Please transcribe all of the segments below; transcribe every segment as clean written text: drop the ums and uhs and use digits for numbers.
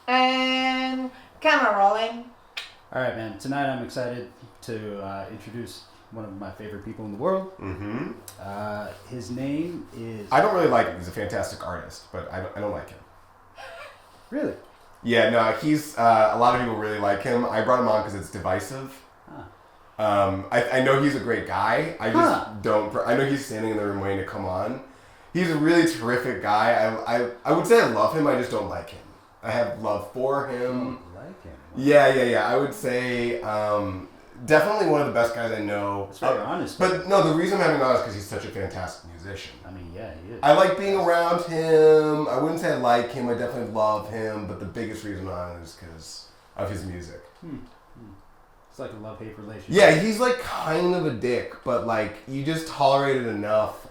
And camera rolling. All right, man. Tonight I'm excited to introduce one of my favorite people in the world. Mm-hmm. His name is... I don't really like him. He's a fantastic artist, but I don't like him. Really? Yeah, no, he's... a lot of people really like him. I brought him on because it's divisive. I know he's a great guy. I just don't... I know he's standing in the room waiting to come on. He's a really terrific guy. I would say I love him. I just don't like him. I have love for him. You don't like him? Yeah. I would say definitely one of the best guys I know. That's very honest. But no, the reason I'm having him on is because he's such a fantastic musician. I mean, yeah, he is. I like being around him. I wouldn't say I like him. I definitely love him. But the biggest reason on it is because of his music. It's like a love-hate relationship. Yeah, he's like kind of a dick, but like you just tolerate it enough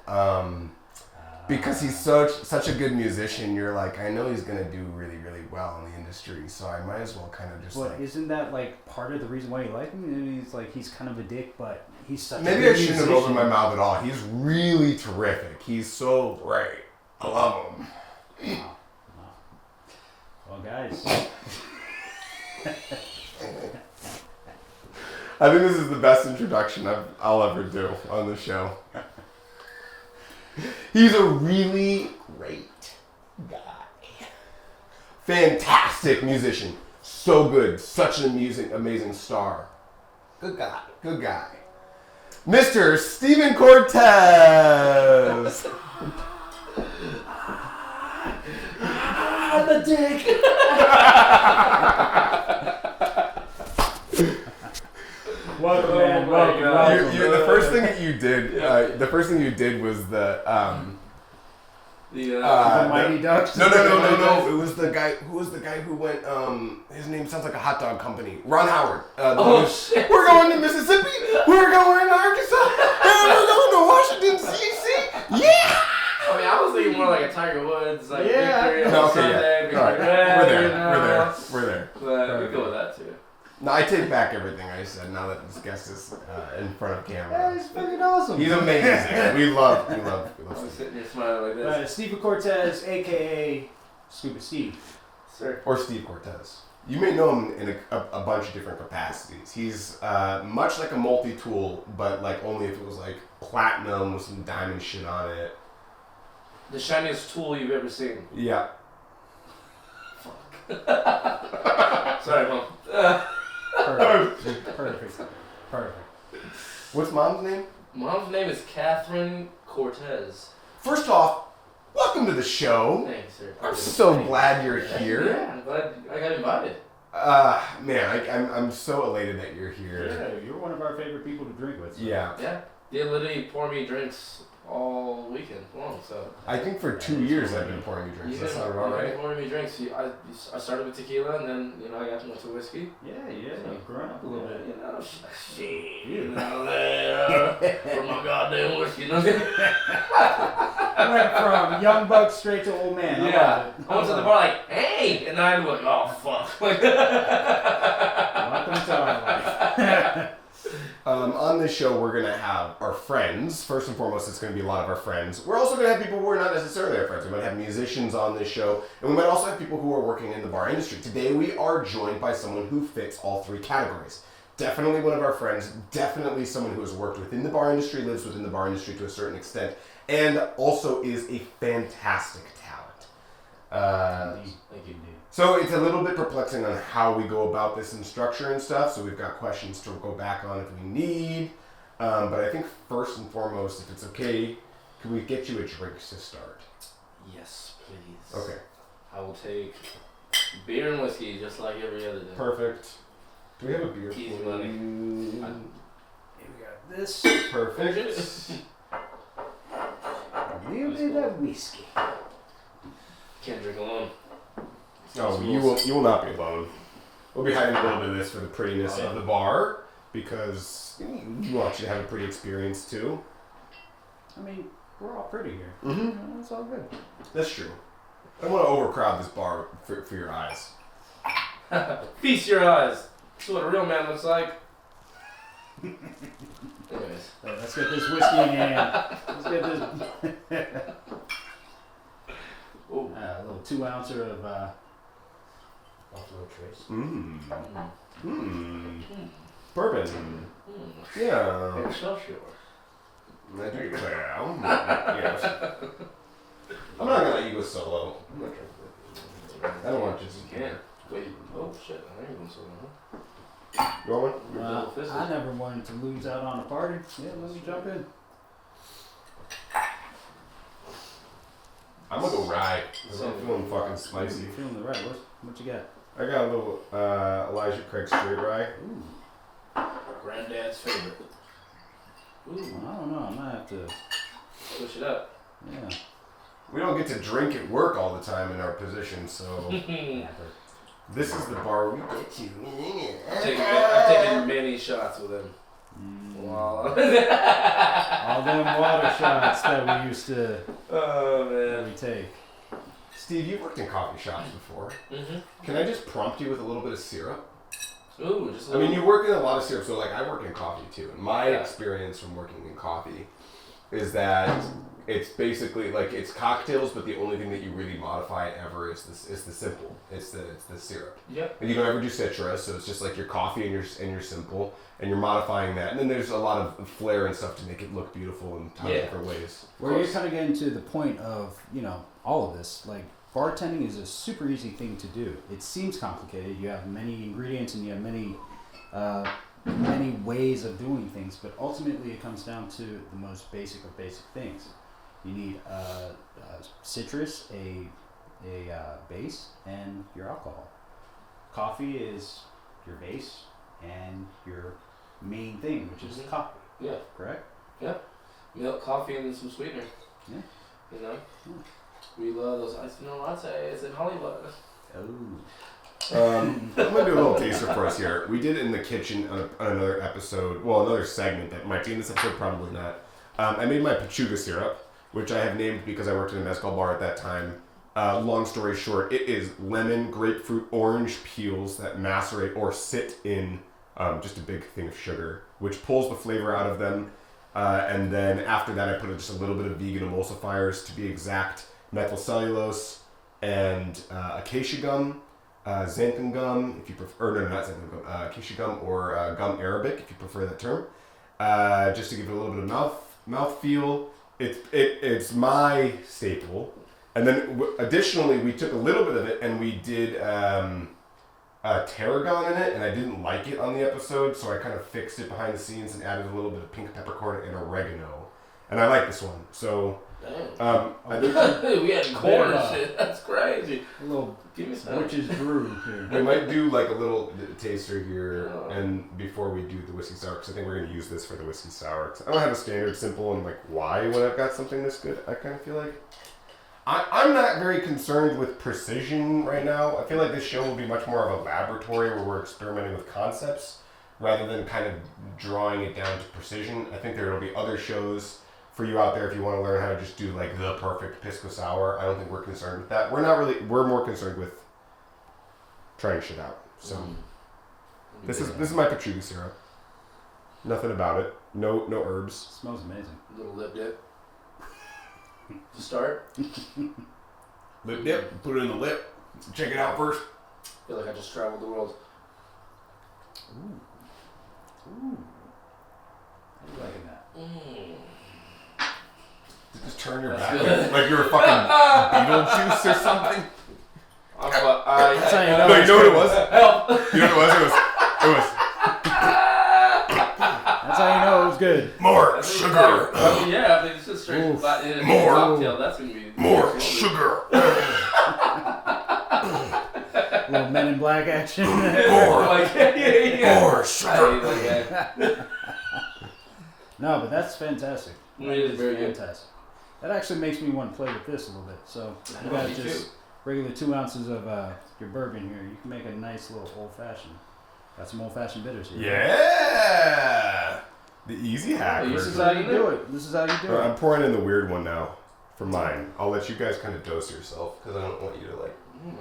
because he's such a good musician. You're like, I know he's gonna do really, really well in the industry, so I might as well kind of just But isn't that like part of the reason why you like him? I mean, he's kind of a dick, but he's such Maybe a good I shouldn't musician. have opened my mouth at all. He's really terrific. He's so great. I love him. Wow. Well, guys. I think this is the best introduction I'll ever do on the show. He's a really great guy. Fantastic musician. So good. Such an amazing star. Good guy. Mr. Steven Cortez. I'm a dick. Welcome, man. Welcome. The first thing that you did, was the Mighty Ducks. No. It was the guy. Who was the guy who went? His name sounds like a hot dog company. Ron Howard. Shit. We're going to Mississippi. We're going to Arkansas. And we're going to Washington D.C. Yeah. I mean, I was thinking more like a Tiger Woods, like Yeah. Victory on No, okay, Sunday. yeah. All right. We're there. But we go with that too. No, I take back everything I said now that this guest is in front of Yeah, camera. he's fucking awesome. He's amazing. We love I'm Steve. sitting here smiling like this. Steven Cortez, a.k.a. Stupid Steve. Sir. Or Steve Cortez. You may know him in a bunch of different capacities. He's much like a multi-tool, but like only if it was like platinum with some diamond shit on it. The shiniest tool you've ever seen. Yeah. Sorry, Mom. Perfect. What's Mom's name? Mom's name is Catherine Cortez. First off, welcome to the show. Thanks, sir. I'm so glad you're here. Yeah, I'm glad I got invited. Man, I'm so elated that you're here. Yeah, you're one of our favorite people to drink with. So. Yeah. Yeah. They literally pour me drinks all weekend long, so. I think for 2 years I've been pouring you drinks. That sound about right? Pouring me drinks. I started with tequila, and then I got into whiskey. Yeah, you've grown up a little bit. Shit. For my goddamn whiskey. I went from young buck straight to old man. Yeah. I went to the bar like, hey, and I was like, oh fuck. Welcome to our life. On this show, we're going to have our friends. First and foremost, it's going to be a lot of our friends. We're also going to have people who are not necessarily our friends. We might have musicians on this show, and we might also have people who are working in the bar industry. Today, we are joined by someone who fits all three categories. Definitely one of our friends, definitely someone who has worked within the bar industry, lives within the bar industry to a certain extent, and also is a fantastic talent. Thank you, dude. So it's a little bit perplexing on how we go about this and structure and stuff, so we've got questions to go back on if we need. But I think first and foremost, if it's okay, can we get you a drink to start? Yes, please. Okay. I will take beer and whiskey just like every other day. Perfect. Do we have a beer? Easy money. Here we got this. Perfect. A little bit of whiskey. Can't drink alone. Oh, you will not be alone. We'll be hiding a little bit of this for the prettiness of the bar, because we want you to have a pretty experience too. I mean, we're all pretty here. Mm-hmm. It's all good. That's true. I don't want to overcrowd this bar for your eyes. Feast your eyes. That's what a real man looks like. Anyways. Let's get this whiskey in hand. Let's get this. Ooh. A little 2 ouncer of Buffalo Trace. Bourbon. Yeah. Excelsior. I do declare. Yes. I'm not gonna let you go solo. I'm not trying to. I don't want just. You can't. Wait. Oh shit! I ain't even solo. You want one? You're double fisted. I never wanted to lose out on a party. Yeah, let me jump in. I'm gonna go rye. Cause I'm feeling fucking spicy. You're feeling the right. What you got? I got a little Elijah Craig straight rye. Ooh. Granddad's favorite. Ooh. I don't know. I might have to. Push it up. Yeah. We don't get to drink at work all the time in our position, so this is the bar we get to. I've taken many shots with him. Wow. All them water shots that we used to we take. Steve, you've worked in coffee shops before. Mm-hmm. Can I just prompt you with a little bit of syrup? Ooh, just a I little. mean, you work in a lot of syrup, so like I work in coffee too. And my Yeah. experience from working in coffee is that it's basically like it's cocktails, but the only thing that you really modify ever is the simple. It's the syrup. Yep. And you don't ever do citrus, so it's just like your coffee and your simple, and you're modifying that. And then there's a lot of flair and stuff to make it look beautiful in tons of different ways. Where you're kind of getting to the point of, all of this. Like, bartending is a super easy thing to do. It seems complicated. You have many ingredients and you have many ways of doing things, but ultimately it comes down to the most basic of basic things. You need citrus, a base, and your alcohol. Coffee is your base and your main thing, which is coffee. Yeah. Correct? Milk, coffee, and some sweetener. Yeah. You know? We love those iced vanilla lattes in Hollywood. Oh. I'm gonna do a little taster for us here. We did it in the kitchen on another episode, another segment that might be in this episode, probably not. I made my pechuga syrup, which I have named because I worked in a mezcal bar at that time. Long story short, it is lemon, grapefruit, orange peels that macerate or sit in just a big thing of sugar, which pulls the flavor out of them. And then after that, I put just a little bit of vegan emulsifiers, to be exact, methyl cellulose, and acacia gum, xanthan gum, if you prefer, or no, not xanthan gum, acacia gum or gum arabic, if you prefer that term, just to give it a little bit of mouthfeel. It's my staple. And then additionally, we took a little bit of it and we did tarragon in it, and I didn't like it on the episode, so I kind of fixed it behind the scenes and added a little bit of pink peppercorn and oregano. And I like this one. So, Damn. We had corn and shit. That's crazy. A little Give me some. witch's brew here. we might do like a little taster here, and before we do the whiskey sour, because I think we're going to use this for the whiskey sour. 'Cause I don't have a standard simple and like why when I've got something this good. I kind of feel like I'm not very concerned with precision right now. I feel like this show will be much more of a laboratory where we're experimenting with concepts rather than kind of drawing it down to precision. I think there will be other shows for you out there if you want to learn how to just do like the perfect pisco sour. I don't think we're concerned with that. We're more concerned with trying shit out. So this is my pechuga syrup. Nothing about it. No herbs. Smells amazing. Little lip dip. To start. Lip dip. Put it in the lip. Check it out first. I feel like I just traveled the world. Ooh. I'm liking that. Just turn your That's back good. like you're a fucking Beetlejuice or something. That's how you know. No, you know what it was? Help! You know what it was? It was That's how you know it was good. more sugar. Yeah, I mean, it's just straight Oof. in a More. cocktail. That's gonna be More sugar. Little Men in Black action. More. Like, yeah. More I sugar. hate like that. No, but that's fantastic. It is very good. Fantastic. That actually makes me want to play with this a little bit. So I you know, got me just too. regular 2 ounces of your bourbon here. You can make a nice little old fashioned. Got some old fashioned bitters here. Yeah. The easy hack. Oh, This is version. how you do it. This is how you do I'm it. pouring in the weird one now for mine. I'll let you guys kind of dose yourself because I don't want you to like.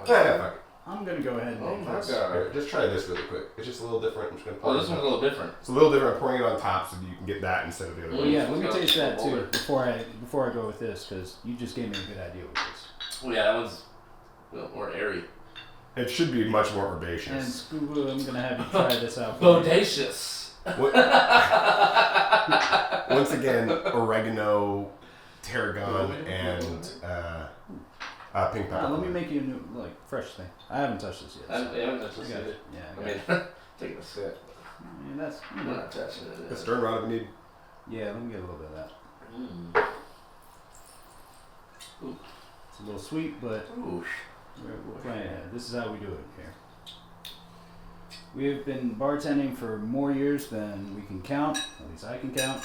Fuck it. I'm gonna go ahead and Oh make my this. God. Here, just try this really quick. It's just a little different. I'm just gonna pour Oh, this one's a little different. It's a little different. I'm pouring it on top so that you can get that instead of the other Well, one. yeah, let me Let's go. taste that too Older. before I go with this because you just gave me a good idea with this. Well, yeah, that one's more airy. It should be much more And herbaceous. Scuba, I'm gonna have you try this out. Bodacious. Once again, oregano, tarragon, and pink pepper. Let me make you a new, fresh thing. I haven't touched this yet. I So. haven't touched I got it. it. Yeah, I I mean, got it. taking a sip. I mean, that's. We're not touching it. The stern rod if you need. Yeah, let me get a little bit of that. It's a little sweet, but Ooh. we're playing it. This is how we do it here. We have been bartending for more years than we can count. At least I can count.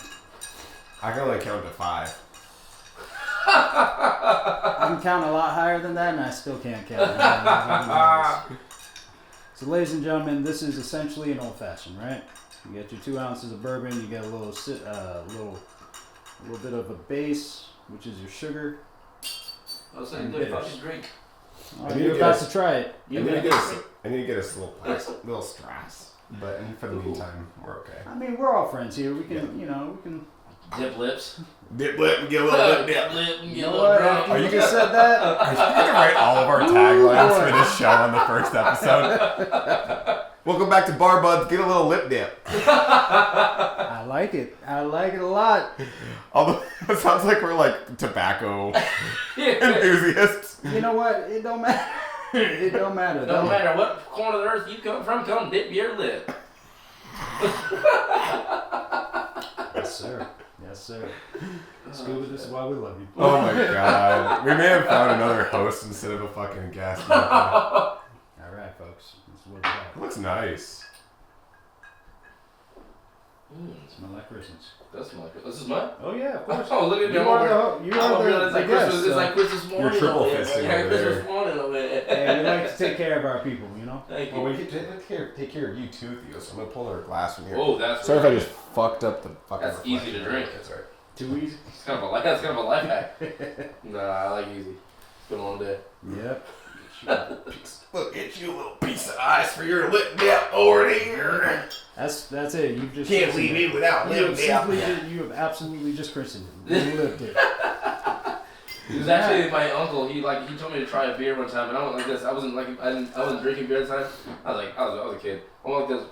I can only count to 5. I can count a lot higher than that, and I still can't count. So, ladies and gentlemen, this is essentially an old fashioned, right? You get your 2 ounces of bourbon. You get a little bit of a base, which is your sugar. I was saying, good fucking drink. Oh, I need you're to about get to try it. I need to get us a little strass. But for the meantime, we're okay. I mean, we're all friends here. We can, we can. Dip lips. Dip lip and get a little lip dip. Lip and You get a know little what? drunk. After you just said that, Are you going to write all of our taglines for this show on the first episode? Welcome back to Bar Buds. Get a little lip dip. I like it. I like it a lot. Although it sounds like we're like tobacco enthusiasts. You know what? It don't matter. It don't matter. No matter what corner of the earth you come from, come dip your lip. Yes, sir. Yes, sir. Scuba, this is why we love you. Oh my god. We may have found another host instead of a fucking guest. All right, folks. This is what we got. It looks nice. Smell like Christmas. That's my. This is mine. Oh yeah, of course. Oh, look at me. You I'm are over. the I don't realize the like guest, Christmas. It's like Christmas morning. You're triple over there. fisting Yeah, over Christmas there. morning over there. Hey, we like to take care of our people, you know? Thank you. Well, we could take care of you too, Theo. So I'm gonna pull another glass from here. Oh, that's. Sorry if I really just fucked up the fucking. That's easy to reflection. drink. That's alright. Too easy? It's kind of a life. That's kind of a life hack. Nah, I like easy. It's been a long day. Yep. Look at you, little piece of ice for your lip dip over there. That's it. You've just Can't leave me without you lip have, dip. you have absolutely just christened it. You lived it. It was actually my uncle. He told me to try a beer one time, and I went like this. I wasn't drinking beer at the time. I was a kid. I went like this.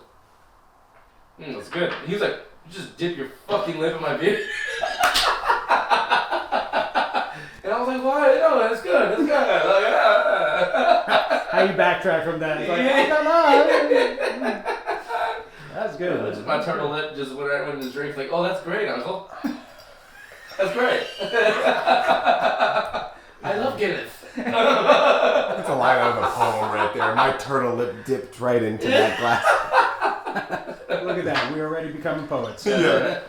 That's good. And he was like, you just dip your fucking lip in my beer. And I was like, why? No, that's good. That's good. How you backtrack from that? It's like, no. That's good. My turtle lip just went right when the drink's like, oh, that's great, uncle. That's great. I love Guinness. That's a line out of a poem right there. My turtle lip dipped right into that glass. Look at that. We already becoming poets. Yeah.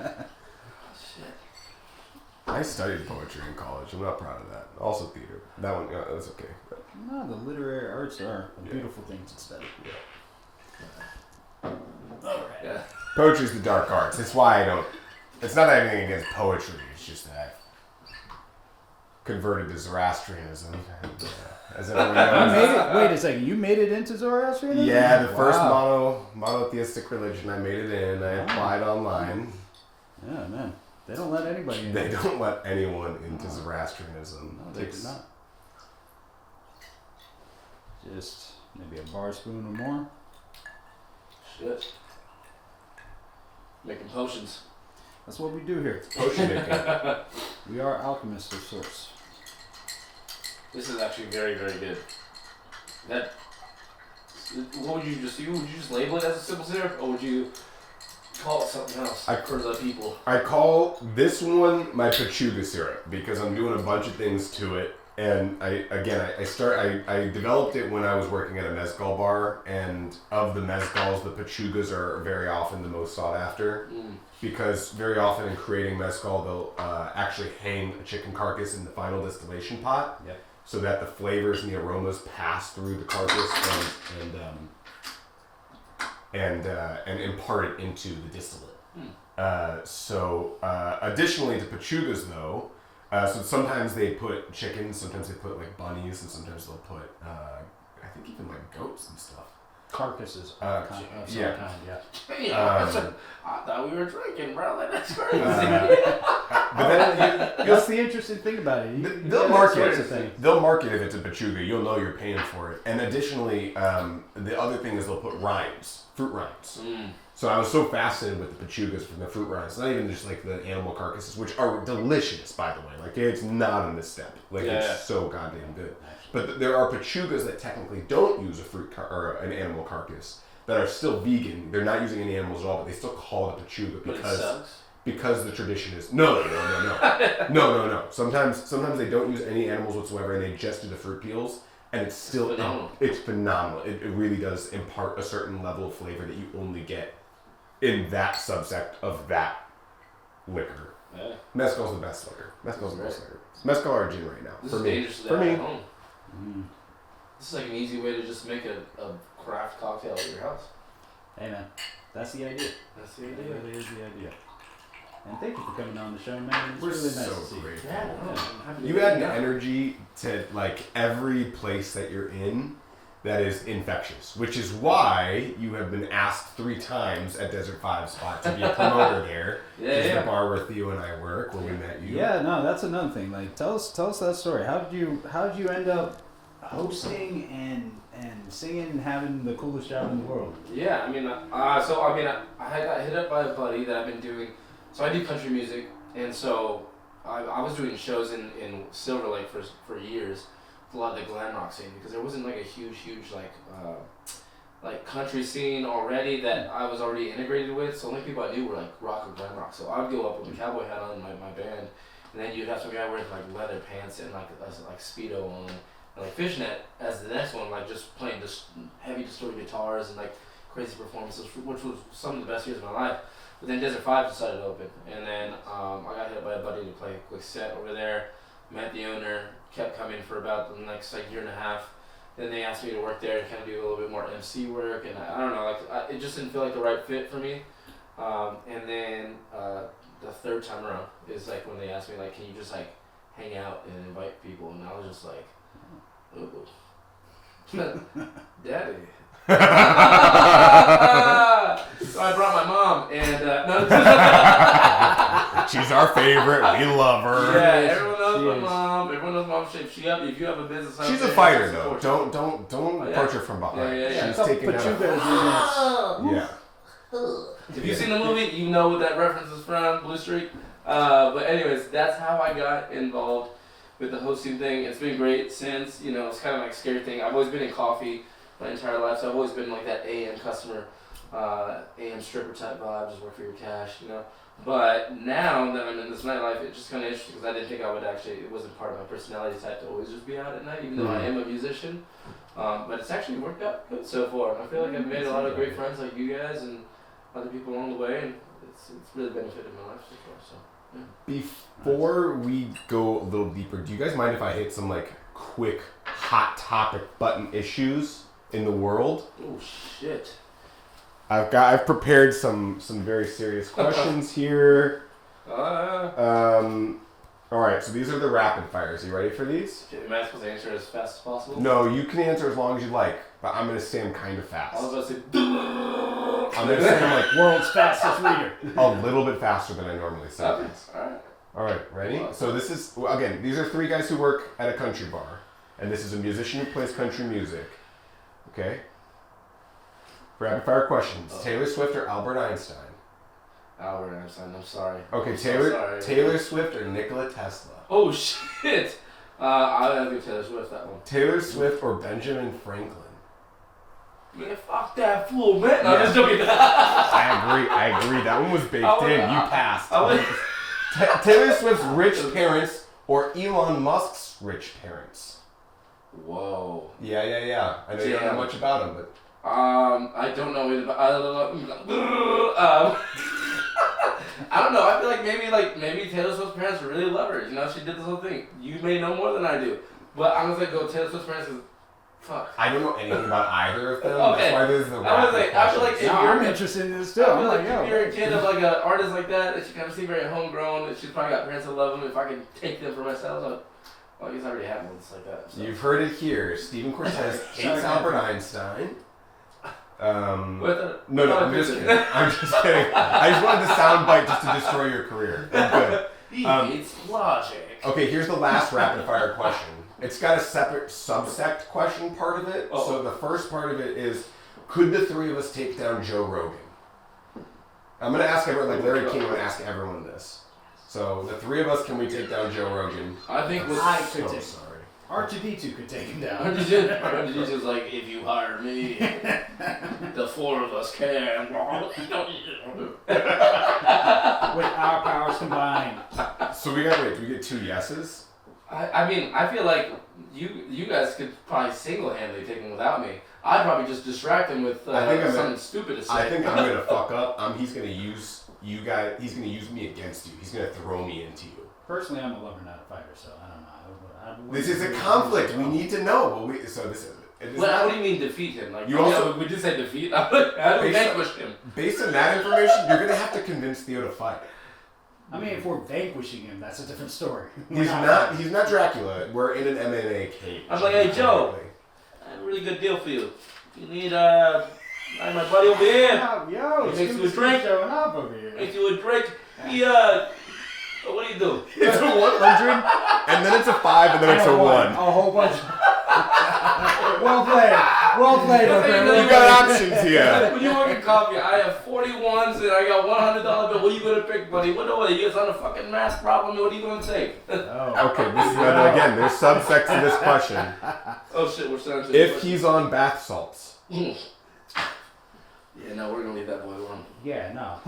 I studied poetry in college. I'm not proud of that. Also theater. That one, that's okay. But, No, the literary arts are a beautiful thing to study. Yeah. poetry's the dark arts. That's why I don't. It's not anything against poetry. It's just that I've converted to Zoroastrianism. And, as everyone You knows. made it. Wait a second. You made it into Zoroastrianism? Yeah, the first Wow. monotheistic religion. I made it in. I applied online. Yeah, man. They don't let anybody in. They don't let anyone into Zoroastrianism. No, they do not. Just maybe a bar spoon or more. Shit. Making potions. That's what we do here. Potion making. We are alchemists of sorts. This is actually very, very good. What would you just do? Would you just label it as a simple syrup, or would you call it something else for the people? I call this one my Pachuga syrup because I'm doing a bunch of things to it. And I developed it when I was working at a mezcal bar, and of the mezcals, the Pachugas are very often the most sought after because very often in creating mezcal, they'll actually hang a chicken carcass in the final distillation pot, so that the flavors and the aromas pass through the carcass and impart it into the distillate. Additionally to Pachugas though. So sometimes they put chickens, sometimes they put like bunnies, and sometimes they'll put, I think even like goats and stuff. carcasses Uh, of some yeah. kind. Yeah. I thought we were drinking, bro. Like, that's crazy. But then That's the interesting thing about it. they'll market sorts it. of things. They'll market if it's a pachuga. You'll know you're paying for it. And additionally, the other thing is they'll put rinds, fruit rinds. So I was so fascinated with the pachugas from the fruit rinds. Not even just like the animal carcasses, which are delicious, by the way. Like it's not a misstep. Like it's so goddamn good. But there are pachugas that technically don't use a fruit or an animal carcass that are still vegan. They're not using any animals at all, but they still call it a pachuga because the tradition is no. Sometimes they don't use any animals whatsoever, and they just do the fruit peels, and it's still phenomenal. It's phenomenal. It really does impart a certain level of flavor that you only get in that subsect of that liquor. Yeah. Mezcal's the best liquor. Mezcal's the best liquor. Mezcal or gin right now. This for is me. dangerous to For have me. at home. This is like an easy way to just make a craft cocktail at your house. Hey man, that's the idea. That's the That idea. really is the idea. And thank you for coming on the show, man. It's We're really nice so to see you. grateful. Yeah, no, I'm happy to You be add an here. energy to like every place that you're in that is infectious, which is why you have been asked 3 times at Desert 5 spot to be a promoter there. It's the bar where Theo and I work, where we met you. Yeah, no, that's another thing. Like, tell us that story. How did you end up hosting and singing and having the coolest job in the world? Yeah, I got hit up by a buddy that I've been doing. So I do country music, and so I was doing shows in Silver Lake for years. A lot of the glam rock scene because there wasn't like a huge like country scene already that I was already integrated with. So the only people I knew were like rock or glam rock. So I would go up with a cowboy hat on my band, and then you'd have some guy wearing like leather pants and like Speedo on, and like fishnet as the next one, like just playing just heavy distorted guitars and like crazy performances, which was some of the best years of my life. But then Desert 5 decided to open, and then I got hit by a buddy to play a quick set over there. Met the owner, kept coming for about the next year and a half. Then they asked me to work there and kind of do a little bit more MC work, and I don't know, it just didn't feel like the right fit for me. And then the third time around is like when they asked me like, can you just like hang out and invite people, and I was just like, ooh, daddy. So I brought my mom, and She's our favorite. We love her. yeah, everyone knows my mom. Everyone knows mom. If you have a business, She's a fighter though. Don't approach her from behind. Yeah. She's taking But you guys, Yeah. If you've seen the movie, you know what that reference is from, Blue Streak. But anyways, that's how I got involved with the hosting thing. It's been great since. It's kind of like a scary thing. I've always been in coffee my entire life, so I've always been like that AM customer, AM stripper type vibe, just work for your cash, But now that I'm in this nightlife, it's just kind of interesting because I didn't think I would it wasn't part of my personality type to always just be out at night, even though I am a musician. But it's actually worked out good so far. I feel like I've made a lot of great friends like you guys and other people along the way, and it's really benefited my life so far. So, yeah. Before we go a little deeper, do you guys mind if I hit some like quick hot topic button issues in the world? Oh shit. I've prepared some very serious questions here. All right, so these are the rapid fires. Are you ready for these? Am I supposed to answer as fast as possible? No, you can answer as long as you like, but I'm gonna say them kind of fast. I was about to say. I'm gonna say them like world's fastest reader. a little bit faster than I normally say. Okay. Alright. All right, ready? So this is again. These are 3 guys who work at a country bar, and this is a musician who plays country music. Okay. Rapid fire questions. Taylor Swift or Albert Einstein? Albert Einstein, I'm sorry. Okay, I'm so Taylor sorry. Taylor Swift or Nikola Tesla? Oh shit! I'll have to give Taylor Swift that one. Taylor Swift or Benjamin Franklin? Man, fuck that fool, man. No, I'm Yeah. just joking. I agree. That one was baked in. You passed. Taylor Swift's rich parents or Elon Musk's rich parents? Whoa. Yeah. I know you don't know much about him, but I don't know it I don't know. I feel like maybe Taylor Swift's parents really love her. She did this whole thing. You may know more than I do, but I'm gonna go Taylor Swift's parents because fuck. I don't know anything about either of them. Okay. That's why there's the I feel like if I'm you're interested in this too. I I'm feel like, like yo. if you're a kid of like an artist like that she kind of seems very homegrown, and she's probably got parents that love them. If I could take them for myself, I guess I already have ones like that. So. You've heard it here. Steven Cortez hates Albert Einstein. No, I'm just kidding. I'm just kidding. I just wanted the sound bite just to destroy your career. I'm good. It's logic. Okay, here's the last rapid fire question. It's got a separate subsect question part of it. Uh-oh. So the first part of it is, could the three of us take down Joe Rogan? I'm going to ask everyone, like Larry King would ask everyone this. So the three of us, can we take down Joe Rogan? I think with I could take sorry. R2D2 could take him down. R2D2 is like, if you hire me, the four of us can. With our powers combined. So we got, wait, do we get 2 yeses? I mean, I feel like you guys could probably single-handedly take him without me. I'd probably just distract him with something stupid to say. I think I'm going to fuck up. He's going to use you guys, he's going to use me against you. He's going to throw me into you. Personally, I'm a lover, not a fighter, so I don't know. This is a conflict. We need to know. Well, What do you mean defeat him? Like you also we just say defeat. How do we vanquish him? Based on that information, you're gonna have to convince Theo to fight. I mean, if we're vanquishing him, that's a different story. He's not Dracula. We're in an MMA cage. I'm like, hey Joe, I have a really good deal for you. You need my buddy over here. Yo, He makes you a drink. Showing up over here. Makes you a drink. What do you do? It's a 100, and then it's a 5, and then it's a 1. A whole bunch. Well played. Well played, my friend. You got options here. When you work in coffee, I have 41s and I got $100 bill. What are you gonna pick, buddy? What are you guys on a fucking math problem? What are you gonna take? Oh. Okay, this is again. There's subsects to this question. Oh shit, we're starting to. If he's on bath salts. Yeah, no, we're gonna leave that boy alone. Yeah, no.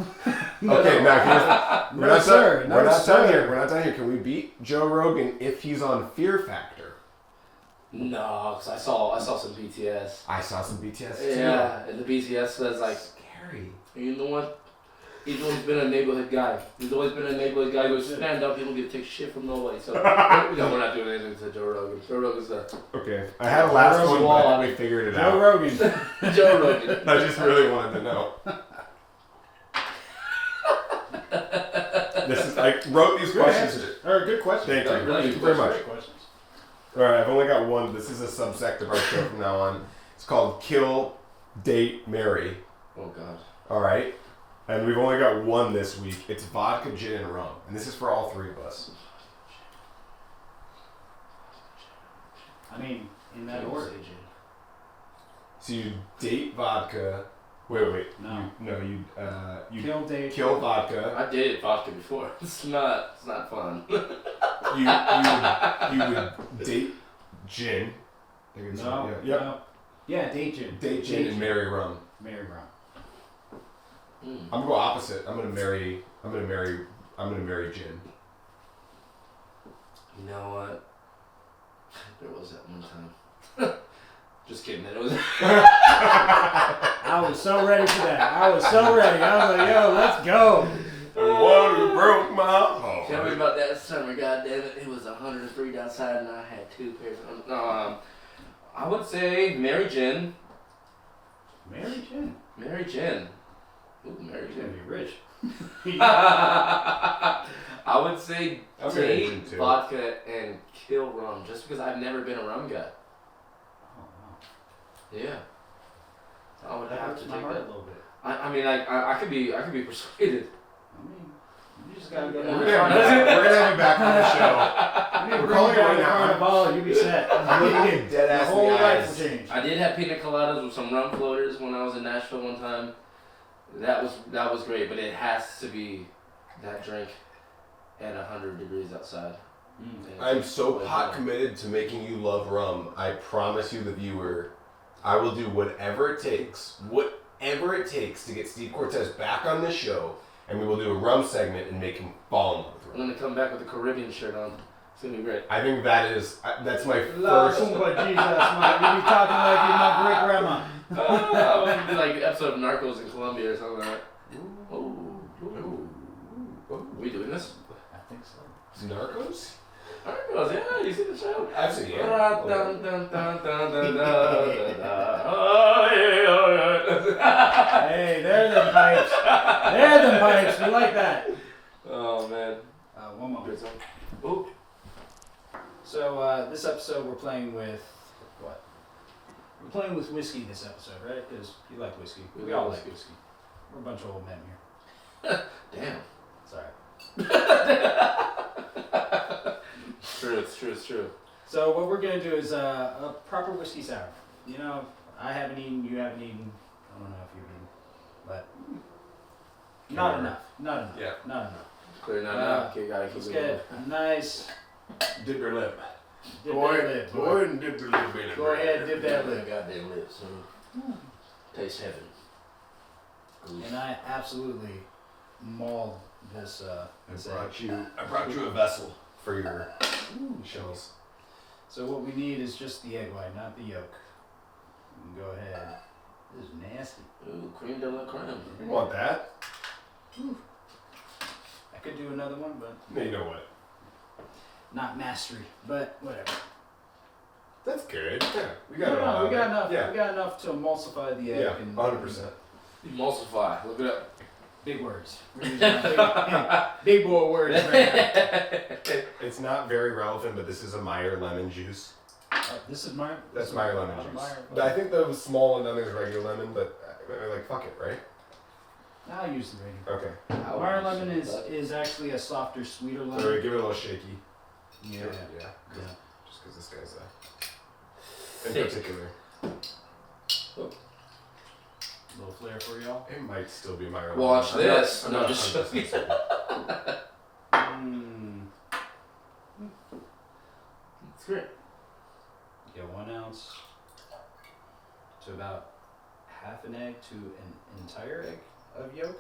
Okay, now No, sir. We're not done here. We're not done here. Can we beat Joe Rogan if he's on Fear Factor? No, because I saw some BTS. I saw some BTS too. Yeah, and the BTS says like, Scary. you know what? He's always been a neighborhood guy. He's always been a neighborhood guy who stand up. He don't get to take shit from nobody. So no, we're not doing anything to Joe Rogan. Joe Rogan's Okay, I had a last Joe one, Rogan. but I think we figured it Joe out. Rogan. Joe Rogan. I just really wanted to know. I wrote these Good questions. answer. Or good question. Thank you. Really Thank you very much. Great questions. All right, I've only got one. This is a subsect of our show from now on. It's called Kill, Date, Marry. Oh god. All right, and we've only got one this week. It's vodka, gin, and rum, and this is for all three of us. I mean, in that order. So you date vodka. Wait. No. You Kill, date. kill vodka. I dated vodka before. It's not fun. You would date gin. No. Yep. No. Yeah, date gin. Date gin and marry rum. Marry rum. I'm gonna go opposite. I'm gonna marry gin. You know what? There was that one time. Just kidding. It was. I was so ready for that. I was like, yo, let's go. Water broke my heart. Tell me about that summer, goddamn it! It was 103 outside, and I had 2 pairs. I would say Mary Jen. Mary gin. Mary Jen. Ooh, Mary You're gonna Jen. be rich. I would say I'm gonna date Jen too. vodka and kill rum, just because I've never been a rum guy. Oh, wow. Yeah. I would That have hurts to my take heart that. a little bit. I mean, I could be persuaded. I mean, you just gotta go We're down gonna have you back on the show. We're We're calling it right now. Carnival, you be set. I'm looking at dead The ass in whole the life will eyes. change. I did have pina coladas with some rum floaters when I was in Nashville one time. That was great, but it has to be that drink at 100 degrees outside. And I'm so it's pot like, committed to making you love rum. I promise you, the viewer, I will do whatever it takes to get Steve Cortez back on this show, and we will do a rum segment and make him fall in love with I'm rum. gonna come back with a Caribbean shirt on. It's gonna be great. I think that's my La first. Cumba Jesus, man. You be talking like you're my great grandma. I was gonna do like an episode of Narcos in Colombia or something like that. Ooh. We doing this? I think so. Narcos? Narcos, yeah, you see the show? I've seen it. Dun, dun, dun, dun, dun, dun, dun. Oh, yeah, oh, yeah. Hey, there them pipes. There them pipes. We like that. Oh man. One more. Good song. Ooh. So this episode we're playing with what? We're playing with whiskey this episode, right? Because you like whiskey. We all like whiskey. We're a bunch of old men here. Damn. Sorry. It's true. So what we're gonna do is a proper whiskey sour. You know, I haven't eaten, you haven't eaten. I don't know if you've eaten, but not enough. Yeah. Not enough. Clear now. Okay, gotta keep Let's it get going. a nice. Dip your lip. Dip Go that ahead, lip, go boy. ahead and dip your lip in it. Go ahead, dip that lip. Goddamn lips. Taste heaven. And I absolutely mauled this. This egg. I brought you a vessel for your shells. So what we need is just the egg white, not the yolk. You can go ahead. This is nasty. Ooh, cream de la creme. You want that? I could do another one, but No, you know what? not mastery. But whatever. That's good. Yeah, we got No, we got enough. Yeah, We got enough to emulsify the egg. yeah, and 100%. Emulsify. Look it up. Big words. We're using big boy words right now. It's not very relevant, but this is a Meyer lemon juice. This is my. That's Meyer lemon not a juice. Meyer, But I think the small and then there's regular lemon, but like fuck it, right? I'll use the regular. Okay. Meyer lemon is actually a softer, sweeter lemon. So give it a little shaky. Yeah. Yeah. Yeah. Just because this guy's in Thick. particular. Little flair for y'all. It might still be Meyer lemon. Watch I'm not- this. I'm No, not just 100% certain. It's great. Get 1 ounce to about half an egg to an entire egg of yolk.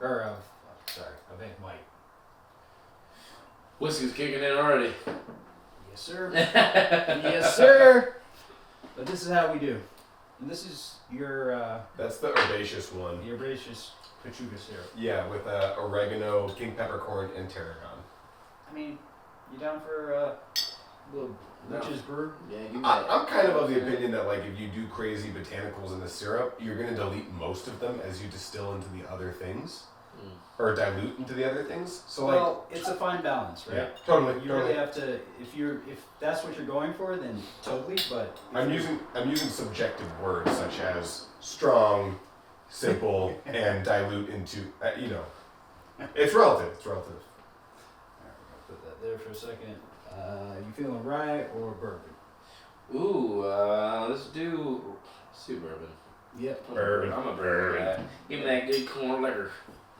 Or of egg white. Whiskey's kicking in already. Yes, sir. Yes, sir. But this is how we do. And this is your That's the herbaceous one. herbaceous pachuga syrup. Yeah, with oregano, king peppercorn, and tarragon. I mean, you down for a little witch's brew? Yeah, give me I, that. I'm kind of the opinion that like if you do crazy botanicals in the syrup, you're gonna delete most of them as you distill into the other things, or dilute into the other things. So like, Well, it's a fine balance, right? yeah, totally. You really have to, if that's what you're going for, then totally. But if I'm you're- using subjective words such as strong, simple, and dilute into it's relative. It's relative. Alright, we're gonna put that there for a second. You feeling rye or bourbon? Ooh, let's do bourbon. Yep. Bourbon. I'm a bourbon guy. Give me that good corn liquor.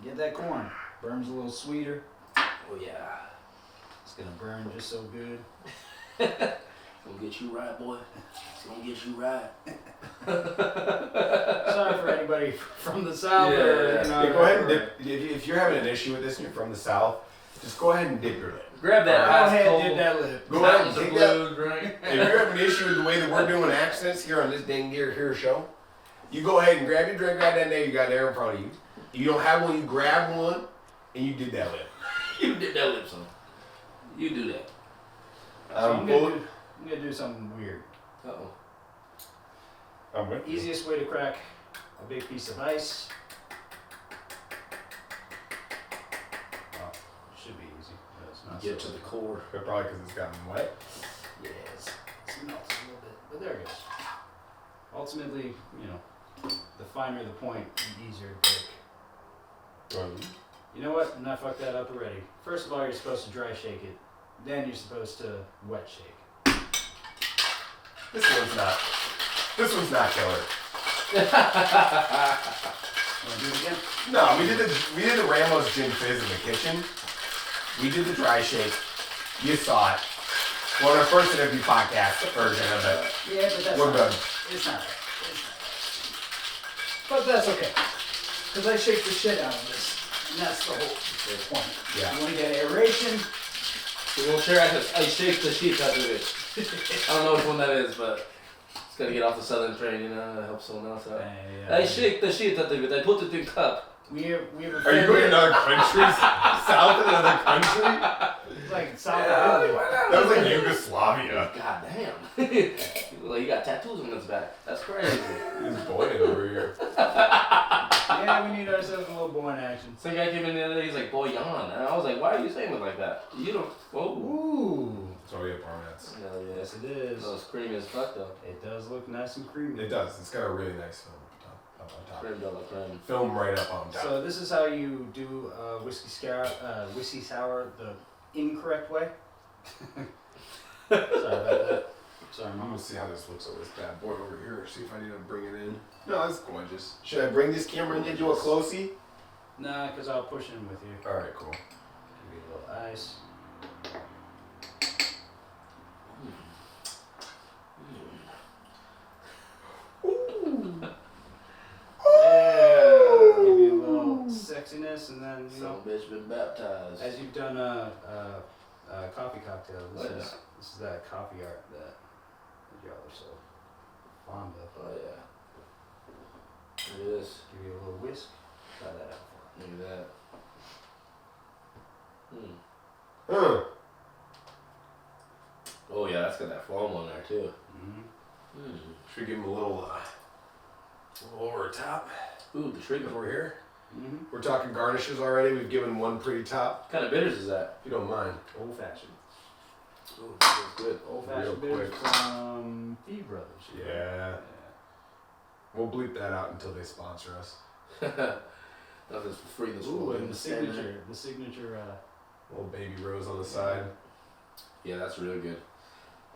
Get that corn. Burn's a little sweeter. Oh yeah. It's gonna burn just so good. Gonna get you right, boy. It's gonna get you right. Sorry for anybody from the south. Yeah. Or, you know, Yeah, go ahead and or- dip. If you're having an issue with this and you're from the south, just go ahead and dip your lip. Grab that Go ice ahead, cold dip that lip. Go ahead and Mountains of take that. Blue drink. If you're having an issue with the way that we're doing accents here on this dang here show, you go ahead and grab your drink right there you got there in front of you. You don't have one, you grab one, and you dip that lip. You did that lip, son. You do that. So I'm gonna do something weird. Uh-oh. I'm with you. Easiest way to crack a big piece of ice. Oh, it should be easy. But it's not. Get so to the core. But probably because it's gotten wet. Yes. It melts a little bit. But there it goes. Ultimately, the finer the point, the easier to break. You know what? And I fucked that up already. First of all, you're supposed to dry shake it. Then you're supposed to wet shake. This one's not killer. Want to do it again? No, we did the Ramos Gin Fizz in the kitchen. We did the dry shake. You saw it. Well, our first interview podcast version of it. Yeah, but that's We're not done. It's not right. But that's okay. Because I shake the shit out of this. And that's the whole point. Yeah. You want to get aeration? So we'll share I shake the sheep out of it. I don't know which one that is, but it's gotta get off the southern train, to help someone else out. I shake the sheet out of it. I put it in cup. We have a Are you family- going to another country? South of another country? It's like South of Italy. That was like Yugoslavia. God damn. Like, you got tattoos on his back. That's crazy. He's boiling over here. Yeah, we need ourselves a little boy in action. Some guy came in the other day, he's like, boy, yawn. And I was like, why are you saying it like that? You don't. Oh. Ooh. Oh yeah, Barnett's. Hell yeah. Yes, it is. No, it's creamy as fuck though. It does look nice and creamy. It does. It's got a really nice film up on top. Creme de la creme. Film right up on top. So this is how you do whiskey sour the incorrect way. Sorry about that. Sorry, I'm Mom. gonna see how this looks on this bad boy over here. See if I need to bring it in. No, that's gorgeous. Should I bring this camera in and do a closey? Nah, because I'll push in with you. All right, cool. Give you a little ice. Give you a little sexiness, and then you know, Some bitch been baptized. as you've done a coffee cocktail, this Oh, yeah. is that coffee art that y'all are so fond of. Oh yeah. It is. Give you a little whisk. Try that out. Look at that. Huh. Oh yeah, that's got that foam on there too. Mm-hmm. Should we give him a little over top? Ooh, the treatment. Over here. Mm-hmm. We're talking garnishes already. We've given one pretty top. What kind of bitters is that? If you don't mind. Old fashioned. Ooh, that's good. Old Real fashioned beer quick. from Fee Brothers. Yeah. We'll bleep that out until they sponsor us. Nothing's for free this Ooh, morning. and the signature. Little baby rose on the side. Yeah, that's really good.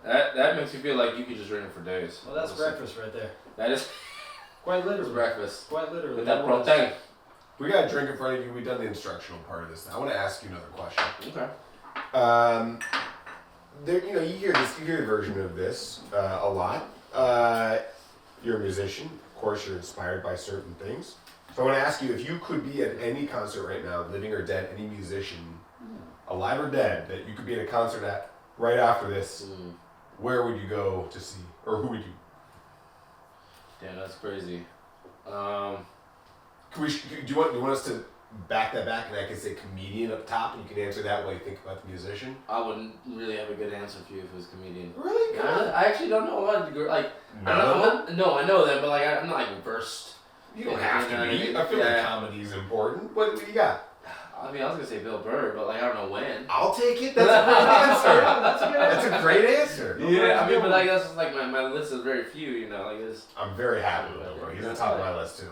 That makes me feel like you could just drink it for days. Well, that's Honestly. breakfast right there. That is Quite that's literally. breakfast. Quite literally. With that was- protein. We got a drink in front of you. We've done the instructional part of this now. I want to ask you another question. Okay. There, you hear this, you hear the version of this a lot. You're a musician, of course. You're inspired by certain things. So I want to ask you, if you could be at any concert right now, living or dead, any musician, alive or dead, that you could be at a concert at right after this, where would you go to see, or who would you? Damn, that's crazy. Do you want us to back that back, and I can say comedian up top, and you can answer that while you think about the musician? I wouldn't really have a good answer for you if it was comedian. Really? I actually don't know a lot of like. No. I know them, but like I'm not like versed. You don't have to be. I feel like comedy is important. What do you got? I mean, I was gonna say Bill Burr, but like I don't know when. I'll take it. That's a great answer. That's a great answer. Yeah, I mean, but like that's just like my list is very few, like it's. I'm very happy with Bill Burr. He's on top of my list too.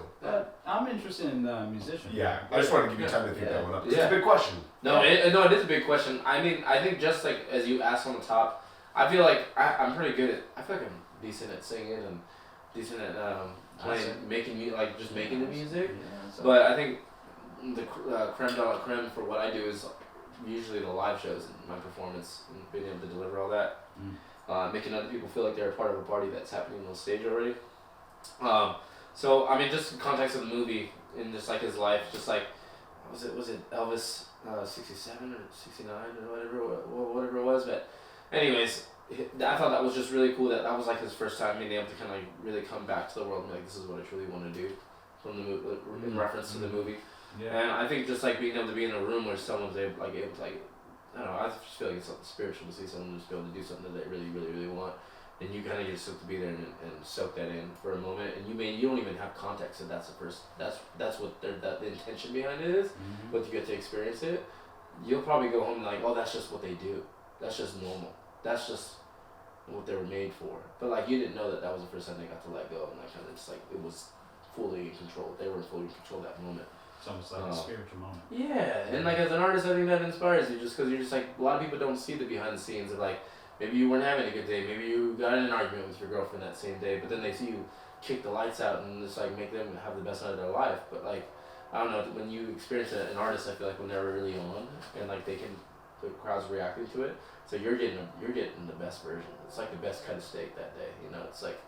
I'm interested in musicians. Yeah, I just wanted to give you time to think that one up. It's Yeah. a big question. No, it is a big question. I mean, I think just like as you asked on the top, I feel like I'm pretty good at. I feel like I'm decent at singing and decent at playing, making the music. Yeah, so- But I think the creme de la creme for what I do is usually the live shows and my performance and being able to deliver all that, making other people feel like they're a part of a party that's happening on stage already. So I mean, just in context of the movie and just like his life, just like was it Elvis 67 or 69 or whatever it was, but anyways. I thought that was just really cool that was like his first time being able to kind of like really come back to the world and be like, this is what I truly want to do from the movie, in reference to the movie. Yeah. And I think just like being able to be in a room where someone's able to I don't know, I just feel like it's something spiritual to see someone just be able to do something that they really, really, really want. And you kind of just have to be there and soak that in for a moment. And you don't even have context that that's what the intention behind it is, but you get to experience it. You'll probably go home and like, oh, that's just what they do. That's just normal. That's just what they were made for. But like you didn't know that was the first time they got to let go, and like kind of just like it was fully in control. They were fully in control of that moment. It's almost like a spiritual moment. Yeah, and like as an artist, I think that inspires you just because you're just like a lot of people don't see the behind the scenes of like maybe you weren't having a good day, maybe you got in an argument with your girlfriend that same day, but then they see you kick the lights out and just like make them have the best night of their life. But like I don't know, when you experience an artist, I feel like when they're really on and like the crowd's reacting to it. So you're getting the best version. It's like the best cut of steak that day. It's like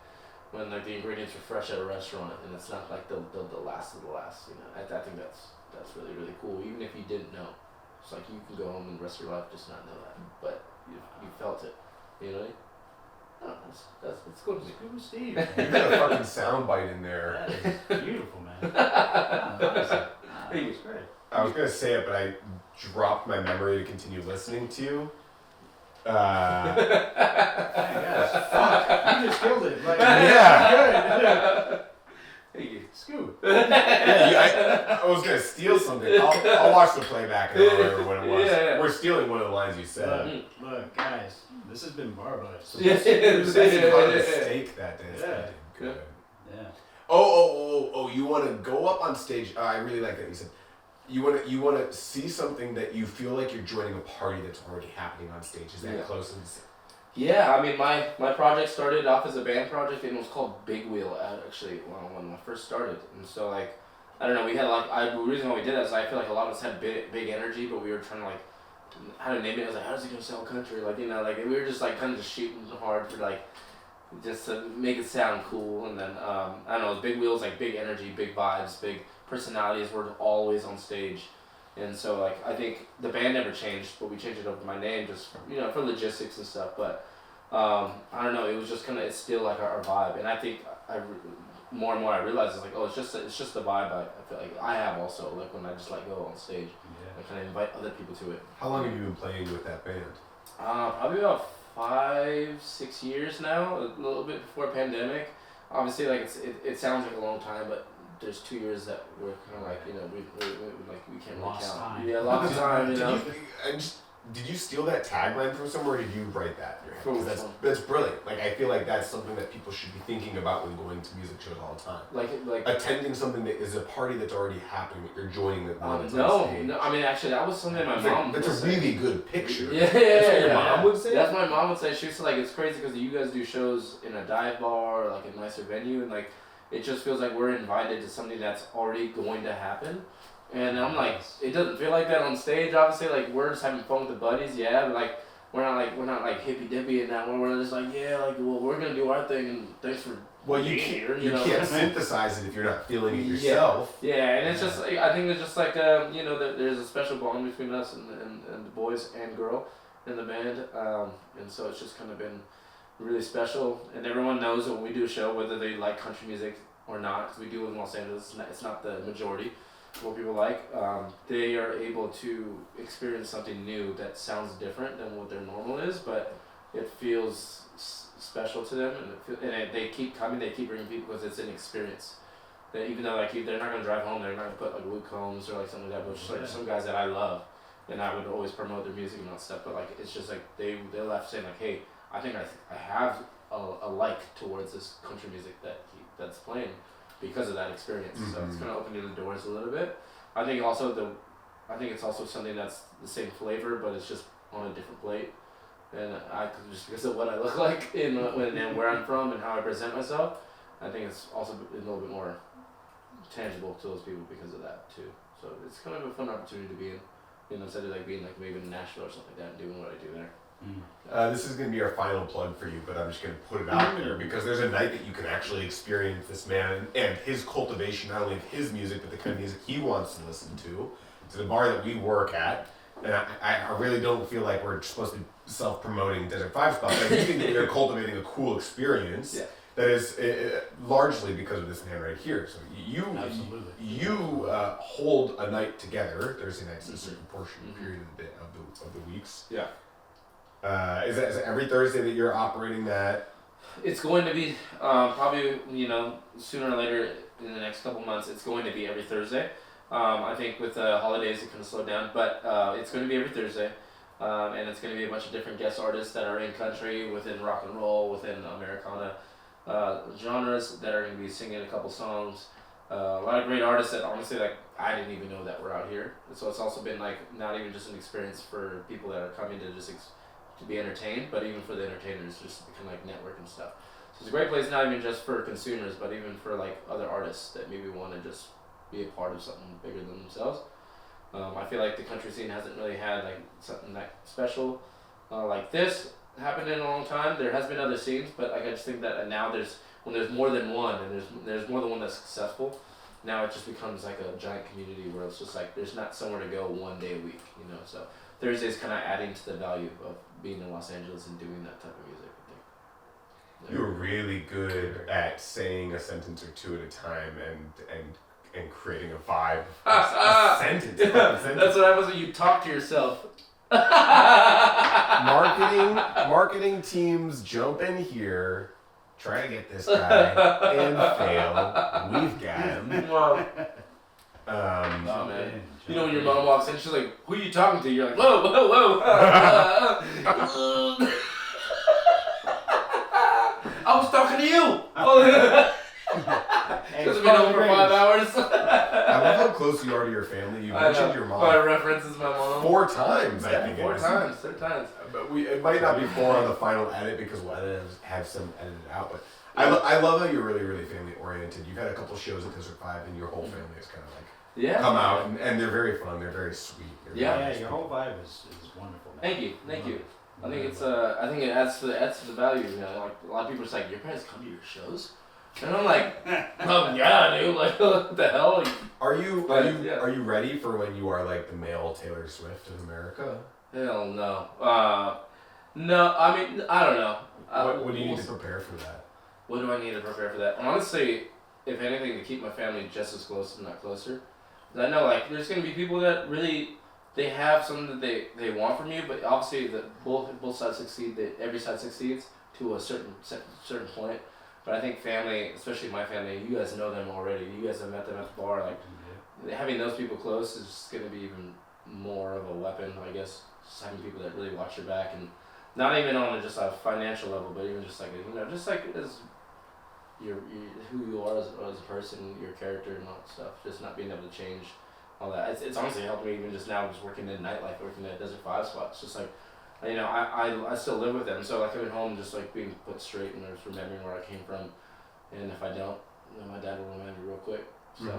when like the ingredients are fresh at a restaurant and it's not like the last of the last. I think that's really, really cool. Even if you didn't know, it's like you can go home and the rest of your life just not know that, but you felt it. Oh, that's cool. It's good with Steve. You got a fucking sound bite in there. That is beautiful, man. Honestly. That was great. I was gonna say it, but I dropped my memory to continue listening to you. Hey guys, fuck! You just killed it. Like, Yeah. Good. Thank you. Scoot. I was gonna steal something. I'll watch the playback and I'll remember what it was. Yeah. We're stealing one of the lines you said. Look, guys, this has been Barbo. So Yeah. There's actually caught a mistake that day. Yeah. Good. yeah. Oh! You want to go up on stage? I really like that you said. You want to see something that you feel like you're joining a party that's already happening on stage. Is that close? Yeah, I mean, my project started off as a band project, and it was called Big Wheel, actually, when I first started. And so, like, I don't know, we had, like, the reason why we did that is I feel like a lot of us had big energy, but we were trying to, like, how to name it. I was like, how's it going to sound country? Like, you know, like, we were just, like, kind of just shooting hard for, like, just to make it sound cool. And then, I don't know, Big Wheels, like, big energy, big vibes, big personalities were always on stage. And so, like, I think the band never changed, but we changed it over to my name just, you know, for logistics and stuff. But I don't know, it was just kind of, it's still like our vibe. And I think more and more I realize it's like, oh, it's just the vibe I feel like I have also, like when I just like go on stage. I kind of invite other people to it. How long have you been playing with that band? Probably about 5-6 years now, a little bit before pandemic. Obviously, like it sounds like a long time, but there's 2 years that we're kind of like, you know, we can't really Lost count. time. Yeah, lots of time, you know. Did you steal that tagline from somewhere, or did you write that in your head? 'Cause From- that's brilliant. Like, I feel like that's something that people should be thinking about when going to music shows all the time. Like Attending something that is a party that's already happening, that you're joining the one that's on no, stage. I mean, actually, that was something my It's mom. like, that's would a say. really good picture. Yeah, That's what your mom would say? That's what my mom would say. She was like, it's crazy because you guys do shows in a dive bar or like a nicer venue, and like it just feels like we're invited to something that's already going to happen. And I'm like, it doesn't feel like that on stage. Obviously, like we're just having fun with the buddies, yeah, but like we're not like hippy dippy in that one. We're just like, yeah, like well, we're gonna do our thing, and thanks for Well, you being can't, here. you know? can't synthesize it if you're not feeling it yourself. Yeah, and it's just like, I think it's just like you know, there's a special bond between us and the boys and girl in the band, and so it's just kind of been really special. And everyone knows that when we do a show, whether they like country music or not, because we do live in Los Angeles, it's not the majority of what people like. They are able to experience something new that sounds different than what their normal is, but it feels special to them, and they keep coming. They keep bringing people because it's an experience. That even though like they're not gonna drive home, they're not gonna put like Luke Combs or like something like that. But just like some guys that I love, and I would always promote their music and all that stuff. But like it's just like they left saying like, hey, I think I have a like towards this country music that's playing because of that experience. So it's kind of opening the doors a little bit. I think it's also something that's the same flavor, but it's just on a different plate. And just because of what I look like and where I'm from and how I present myself, I think it's also a little bit more tangible to those people because of that too. So it's kind of a fun opportunity to be in, you know, instead of like being like maybe in Nashville or something like that and doing what I do there. This is going to be our final plug for you, but I'm just going to put it out there because there's a night that you can actually experience this man and his cultivation, not only of his music, but the kind of music he wants to listen to. It's the bar that we work at. And I really don't feel like we're supposed to be self-promoting Desert 5 spots. I do think that we're cultivating a cool experience that is largely because of this man right here. So you hold a night together. Thursday nights is a certain portion period of the weeks. Yeah. Is that every Thursday that you're operating that? It's going to be probably, you know, sooner or later in the next couple months, it's going to be every Thursday. I think with the holidays it kind of slowed down, but it's going to be every Thursday, and it's going to be a bunch of different guest artists that are in country, within rock and roll, within Americana genres that are going to be singing a couple songs. A lot of great artists that honestly like I didn't even know that were out here. And so it's also been like not even just an experience for people that are coming to just to be entertained, but even for the entertainers just to kind of like network and stuff. So it's a great place not even just for consumers, but even for like other artists that maybe want to just be a part of something bigger than themselves. I feel like the country scene hasn't really had like something that special like this happened in a long time. There has been other scenes, but like I just think that now when there's more than one and there's more than one that's successful, now it just becomes like a giant community where it's just like there's not somewhere to go one day a week, you know. So Thursday's kind of adding to the value of being in Los Angeles and doing that type of music, I think. You're really good at saying a sentence or two at a time and creating a vibe. A sentence. That's what happens when you talk to yourself. Marketing teams jump in here, try to get this guy, and fail. We've got him. Oh man. You know when your mom walks in, she's like, "Who are you talking to?" You're like, "Whoa, whoa, whoa." I was talking to you. Because we've been over for 5 hours. I love how close you are to your family. You mentioned your mom. My reference is my mom. 4 times, I think. 4 times, 3 times. But it might not be 4 on the final edit because we'll have some edited out. But I love how you're really, really family oriented. You've had a couple shows at Desert 5 and your whole family is kind of like come out and they're very fun. They're very sweet. Your whole vibe is wonderful. Man. Thank you. I think it's I think it adds to the value. You know, like a lot of people are just like, your parents come to your shows, and I'm like, yeah, dude. Like, what the hell? Are you ready for when you are like the male Taylor Swift of America? Hell no. No, I mean I don't know. What do you need to prepare for that? What do I need to prepare for that? Honestly, if anything, to keep my family just as close, if not closer. I know like there's gonna be people that really. They have something that they want from you, but obviously both sides succeed. Every side succeeds to a certain point. But I think family, especially my family, you guys know them already. You guys have met them at the bar. Like having those people close is just gonna be even more of a weapon, I guess. Just having people that really watch your back, and not even on just a financial level, but even just like just like as who you are as a person, your character and all that stuff. Just not being able to change. All that. It's honestly helped me even just now, just working in nightlife, working at Desert 5 spots. Just like, I still live with them, so like coming home, just like being put straight and just remembering where I came from. And if I don't, then my dad will remind me real quick. So,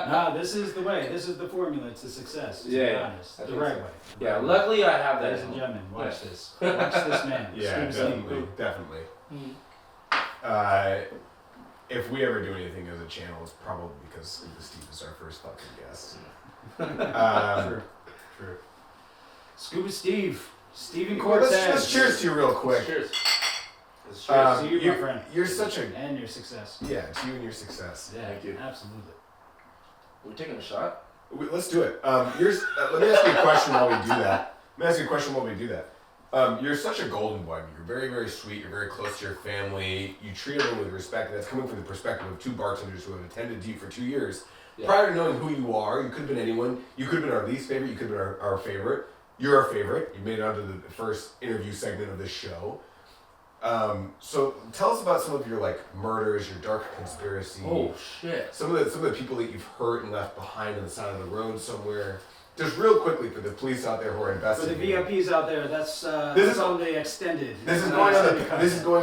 No, this is the way. This is the formula to success. To be honest, the right way. Yeah, luckily I have that. Ladies and gentlemen, watch this. Watch this man. Yeah, definitely. If we ever do anything as a channel, it's probably because Steve is our first fucking guest. True. Scuba Steve. Steven Cortez. Let's cheers to you real quick. Cheers. To you, my friend. You're such a... And your success. Yeah, to you and your success. Yeah, thank you. Absolutely. Are we taking a shot? Let's do it. Let me ask you a question while we do that. You're such a golden boy. You're very, very sweet. You're very close to your family. You treat everyone with respect, and that's coming from the perspective of 2 bartenders who have attended to you for 2 years. Yeah. Prior to knowing who you are, you could have been anyone. You could have been our least favorite. You could have been our favorite. You're our favorite. You made it onto the first interview segment of this show. So tell us about some of your murders, your dark conspiracy. Oh shit! Some of the people that you've hurt and left behind on the side of the road somewhere. Just real quickly for the police out there who are investigating. For the VIPs out there, this is on the extended. This is going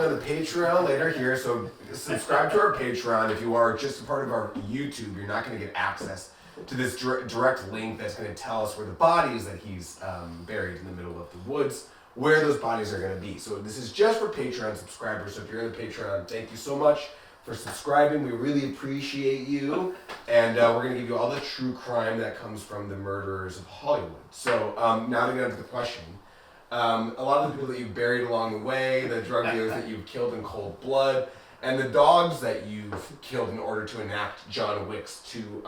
on the Patreon later here. So subscribe to our Patreon if you are just a part of our YouTube. You're not going to get access to this direct link that's going to tell us where the bodies that he's buried in the middle of the woods, where those bodies are going to be. So this is just for Patreon subscribers. So if you're in the Patreon, thank you so much for subscribing. We really appreciate you. And we're going to give you all the true crime that comes from the murderers of Hollywood. So now to get into the question. A lot of the people that you've buried along the way, the drug dealers that you've killed in cold blood, and the dogs that you've killed in order to enact John Wick's to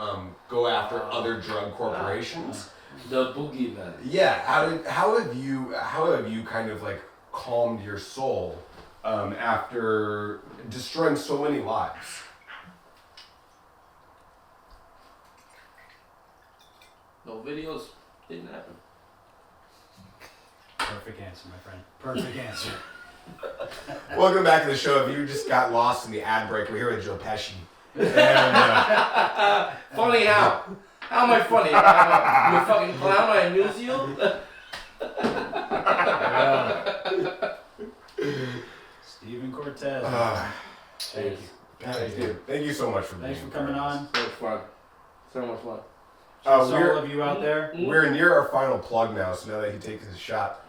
go after other drug corporations. The boogeyman. Yeah. How have you kind of calmed your soul after destroying so many lives? No videos, didn't happen. Perfect answer, my friend. Perfect answer. Welcome back to the show. If you just got lost in the ad break, we're here with Joe Pesci. And, funny how? How am I funny? I'm a fucking clown. I amuse you. Steven Cortez. Thank you. Thank you so much for Thanks for coming on. So much fun. So much fun. So all of you out there. We're near our final plug now, so now that he takes his shot.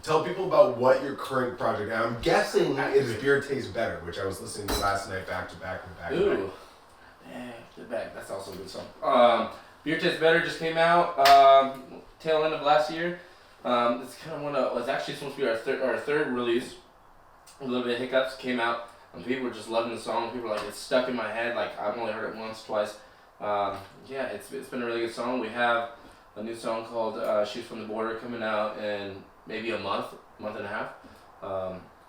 Tell people about what your current project. I'm guessing is Beer Tastes Better, which I was listening to last night back to back. Ooh. Yeah, that's also a good song. Beer Tastes Better just came out tail end of last year. It's kind of it's actually supposed to be our third release. A little bit of hiccups came out, and people were just loving the song. People were it's stuck in my head. I've only heard it once, twice. It's been a really good song. We have a new song called She's From the Border coming out in maybe month and a half.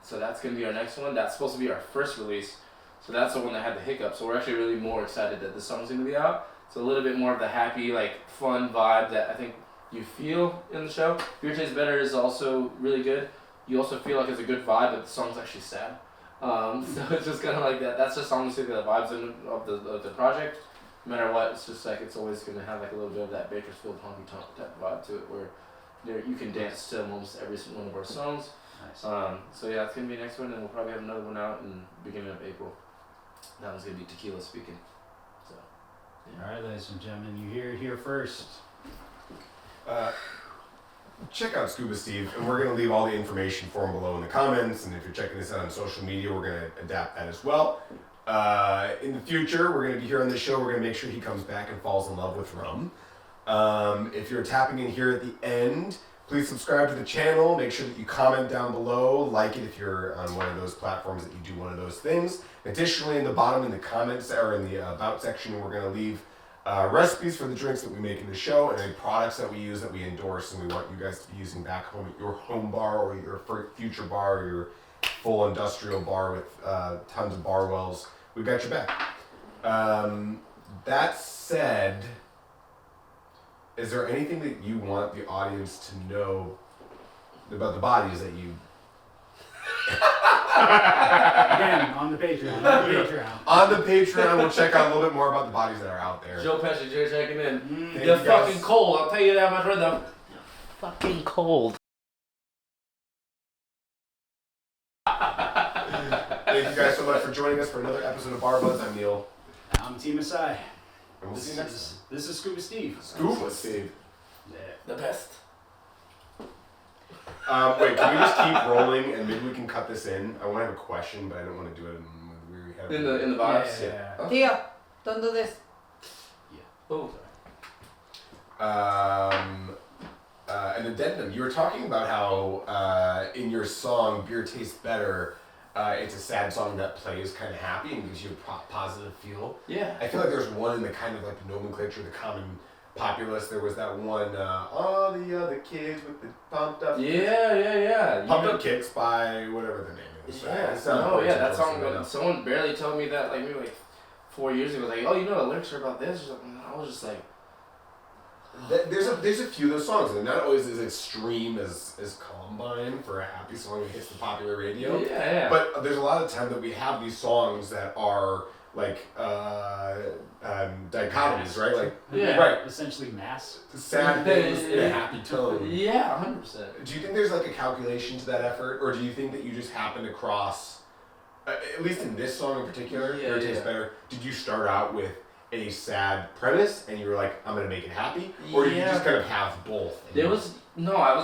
So that's gonna be our next one. That's supposed to be our first release. So that's the one that had the hiccup. So we're actually really more excited that this song's gonna be out. It's a little bit more of the happy, like fun vibe that I think you feel in the show. Beer Tastes Better is also really good. You also feel like it's a good vibe, but the song's actually sad. So it's just kind of like that. That's just honestly the vibes of the project. No matter what, it's just like it's always gonna have like a little bit of that Bakersfield honky tonk type vibe to it, where you can dance to almost every single one of our songs. Nice. So yeah, it's gonna be next one, and we'll probably have another one out in the beginning of April. That one's gonna be Tequila speaking. So. Yeah. All right, ladies and gentlemen, you hear it here first. Check out Scuba Steve, and we're going to leave all the information for him below in the comments, and if you're checking this out on social media, we're going to adapt that as well. In the future, we're going to be here on this show, we're going to make sure he comes back and falls in love with rum. If you're tapping in here at the end, please subscribe to the channel, make sure that you comment down below, like it if you're on one of those platforms that you do one of those things. Additionally, in the bottom in the comments, or in the about section, we're going to leave recipes for the drinks that we make in the show and any products that we use that we endorse and we want you guys to be using back home at your home bar or your future bar or your full industrial bar with tons of bar wells. We got your back. That said, is there anything that you want the audience to know about the bodies that you... Again, on the Patreon. On the Patreon, we'll check out a little bit more about the bodies that are out there. Joe Pesci, Jay checking in. Thank They're you fucking guys. cold. I'll tell you that much right now. Fucking cold. Thank you guys so much for joining us for another episode of Bar Buzz. I'm Neil. I'm Team Asai. And we'll see you next time. This is Scuba Steve. Scuba Steve. Yeah. The best. Wait, can we just keep rolling and maybe we can cut this in? I want to have a question, but I don't want to do it In the vibes. Yeah. Tío, don't do this. Oh. An addendum. You were talking about how in your song "Beer Tastes Better," it's a sad song that plays kind of happy and gives you a positive feel. Yeah. I feel like there's one in the kind of like the nomenclature, the common populace. There was that one, all the other kids with the pumped up. Yeah. Pumped Up Kicks by whatever the name is. Yeah. It sounds No, way yeah, too that close song. to me now. Someone barely told me that, like maybe like 4 years ago. Like, oh, you know, the lyrics are about this or something. And I was just like, There's a few of those songs, and they're not always as extreme as Columbine for a happy song that hits the popular radio. yeah. But there's a lot of time that we have these songs that are like dichotomies, right? Like Yeah. right, Essentially mass. sad things in a happy tone. Yeah, 100%. Do you think there's like a calculation to that effort, or do you think that you just happened across, at least in this song in particular, Yeah, Beer Tastes yeah. Better? Did you start out with a sad premise and you were like, I'm gonna make it happy, or did you Yeah. just kind of have both? I was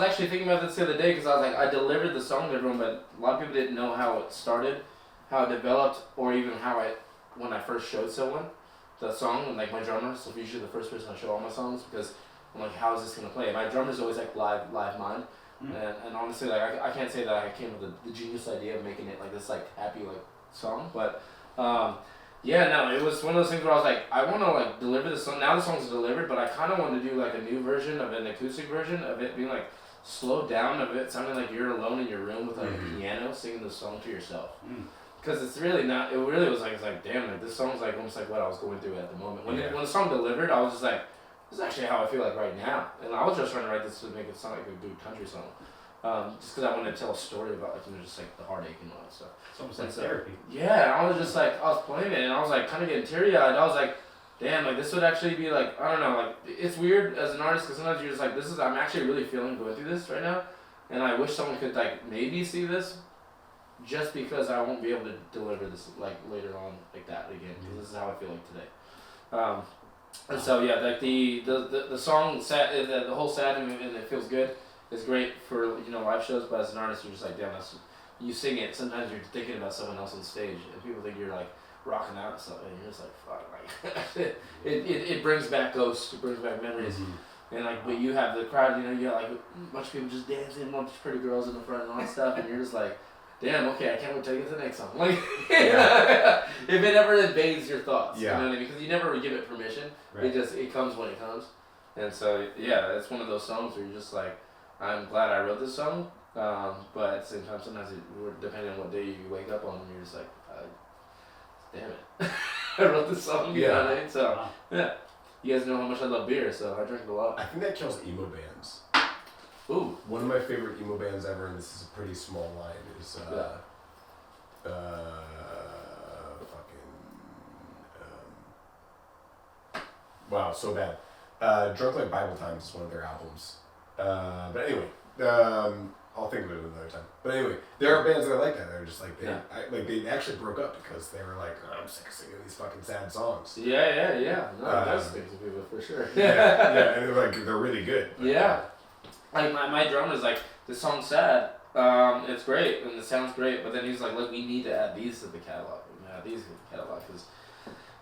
actually thinking about this the other day because I was like, I delivered the song to everyone, but a lot of people didn't know how it started, how it developed, or even when I first showed someone the song, and like my drummer, so usually the first person I show all my songs because I'm like, how is this gonna play? My drummer's always like live mind, and honestly, like I can't say that I came with the genius idea of making it like this like happy like song, but yeah, no, it was one of those things where I was like, I want to like deliver the song. Now the song's delivered, but I kind of want to do like a new version of an acoustic version of it being like slowed down, of it sounding like you're alone in your room with like a piano singing the song to yourself. Because it's really not. It really was like, it's like, damn, like this song's like almost like what I was going through at the moment. When when the song delivered, I was just like, this is actually how I feel like right now. And I was just trying to write this to make it sound like a good country song. Just because I wanted to tell a story about like, you know, just like the heartache and all that stuff. It's almost like therapy. Yeah, and I was just like, I was playing it and I was like kind of getting teary-eyed. I was like, damn, like this would actually be like, I don't know, like it's weird as an artist because sometimes you're just like, I'm actually really feeling going through this right now. And I wish someone could like maybe see this just because I won't be able to deliver this like later on like that again because this is how I feel like today. And so yeah, like the song sad, the whole sad and it feels good is great for, you know, live shows, but as an artist you're just like, damn, that's, you sing it, sometimes you're thinking about someone else on stage and people think you're like rocking out and stuff and you're just like, fuck, like it brings back ghosts, it brings back memories. And like, but you have the crowd, you know, you got like a bunch of people just dancing, a bunch of pretty girls in the front and all that stuff, and you're just like, damn, okay, I can't wait to get to the next song. Like, if it ever invades your thoughts, you know what I mean? Because you never give it permission. Right. It comes when it comes. And so, yeah, it's one of those songs where you're just like, I'm glad I wrote this song, but at the same time, sometimes depending on what day you wake up on, you're just like, I wrote the song. You know what I mean? So Wow. yeah, you guys know how much I love beer, so I drink a lot. I think that kills emo bands. Ooh. One of my favorite emo bands ever, and this is a pretty small line, is wow, so bad. Drunk Like Bible Times is one of their albums. But anyway, I'll think of it another time. But anyway, there are bands that are like that. They're just like they actually broke up because they were like, oh, I'm sick of singing these fucking sad songs. Yeah. No, that's things to people for sure. yeah, and they're really good. But, yeah. Like my drummer's like, this song's sad. It's great and it sounds great, but then he's like, look, we need to add these to the catalog. We add these to the catalog because,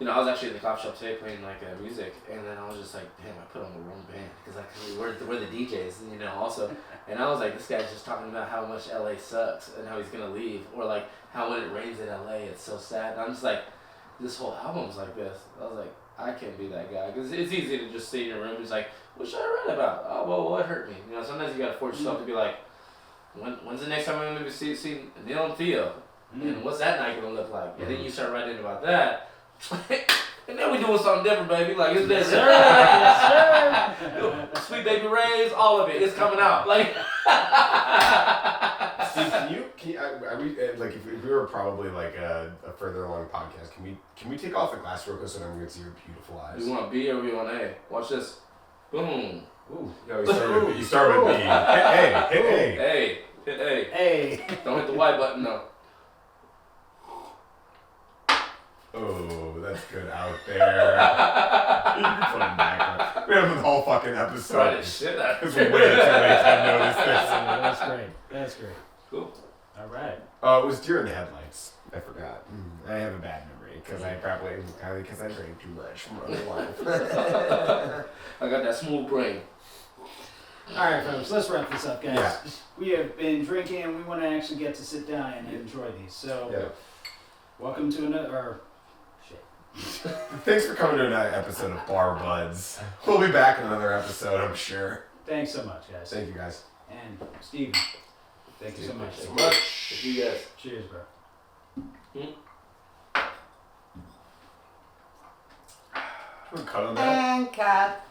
you know, I was actually in the coffee shop today playing like music, and then I was just like, damn, I put on the wrong band because we're the DJs, you know, also. And I was like, this guy's just talking about how much LA sucks and how he's gonna leave, or like how when it rains in LA, it's so sad. And I'm just like, this whole album's like this. I was like, I can't be that guy because it's easy to just sit in your room and just like, what should I write about? Oh, well, what hurt me? You know, sometimes you gotta force yourself to be like, when's the next time I'm gonna see Neil and Theo? And what's that night gonna look like? And then you start writing about that. And then we doing something different, baby. Like it's this, Yes, sir. Sweet Baby Ray's, all of it. It's coming out. Like, Steve, like if we were probably like a further along podcast, can we take off the glass real quick so I'm gonna see your beautiful eyes? we want B or we want A? Watch this. Boom. Ooh. No, you start with B. Hey. Hit A. Hey. Don't hit the Y button though. Oh, that's good out there. You can put him back. We have the whole fucking episode. Try to shit out It's of way too late to notice this. That's great. That's great. Cool. All right. It was Deer in the Headlights. I forgot. I have a bad memory because I drank too much from early life. I got that smooth brain. All right, folks. Let's wrap this up, guys. Yeah. We have been drinking, and we want to actually get to sit down and enjoy these. So, welcome to another. Thanks for coming to another episode of Bar Buds. We'll be back in another episode, I'm sure. Thanks so much, guys. Thank you, guys. And Steven, thank you so much. Thank you so much. Thank you guys. Cheers, bro. Can we cut on that? And cut.